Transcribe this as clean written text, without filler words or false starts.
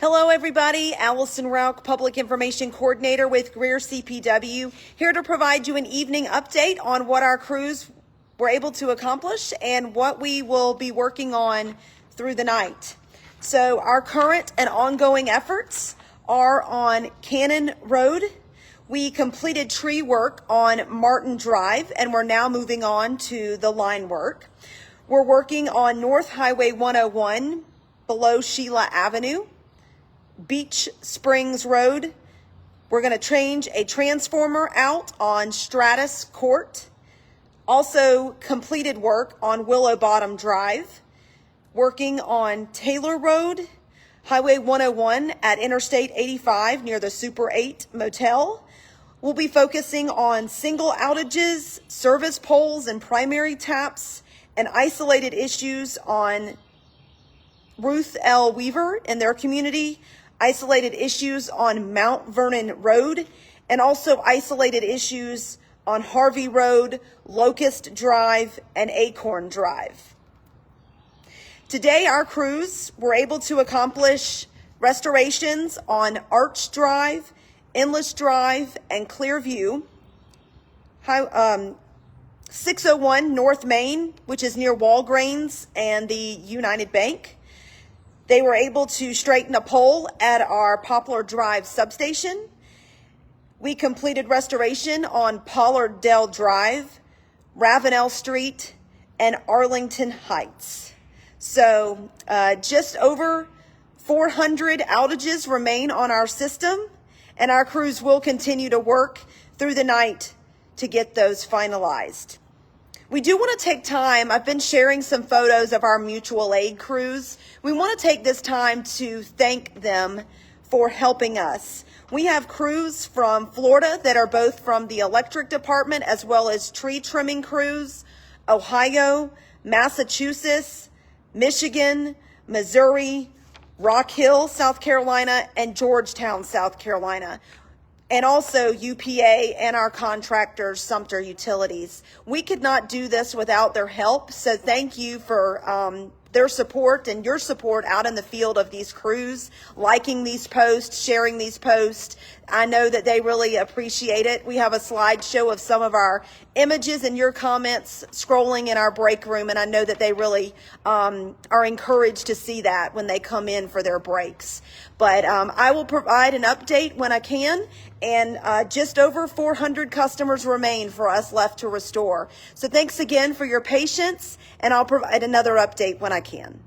Hello, everybody. Allison Rauch, Public Information Coordinator with Greer CPW, here to provide you an evening update on what our crews were able to accomplish and what we will be working on through the night. So our current and ongoing efforts are on Cannon Road. We completed tree work on Martin Drive, and we're now moving on to the line work. We're working on North Highway 101 below Sheila Avenue. Beach Springs Road, we're going to change a transformer out on Stratus Court. Also completed work on Willow Bottom Drive. Working on Taylor Road, Highway 101 at Interstate 85 near the Super 8 Motel. We'll be focusing on single outages, service poles and primary taps, and isolated issues on Ruth L. Weaver and their community, isolated issues on Mount Vernon Road, and also isolated issues on Harvey Road, Locust Drive, and Acorn Drive. Today, our crews were able to accomplish restorations on Arch Drive, Endless Drive, and Clearview. 601 North Main, which is near Walgreens and the United Bank. They were able to straighten a pole at our Poplar Drive substation. We completed restoration on Pollard Dell Drive, Ravenel Street, and Arlington Heights. So just over 400 outages remain on our system, and our crews will continue to work through the night to get those finalized. We do want to take time. I've been sharing some photos of our mutual aid crews. We want to take this time to thank them for helping us. We have crews from Florida that are both from the electric department as well as tree trimming crews, Ohio, Massachusetts, Michigan, Missouri, Rock Hill, South Carolina, and Georgetown, South Carolina. And also UPA and our contractors, Sumter Utilities. We could not do this without their help, so thank you for their support and your support out in the field of these crews, liking these posts, sharing these posts. I know that they really appreciate it. We have a slideshow of some of our images and your comments scrolling in our break room, and I know that they really are encouraged to see that when they come in for their breaks. But I will provide an update when I can, and just over 400 customers remain for us left to restore. So thanks again for your patience, and I'll provide another update when I can.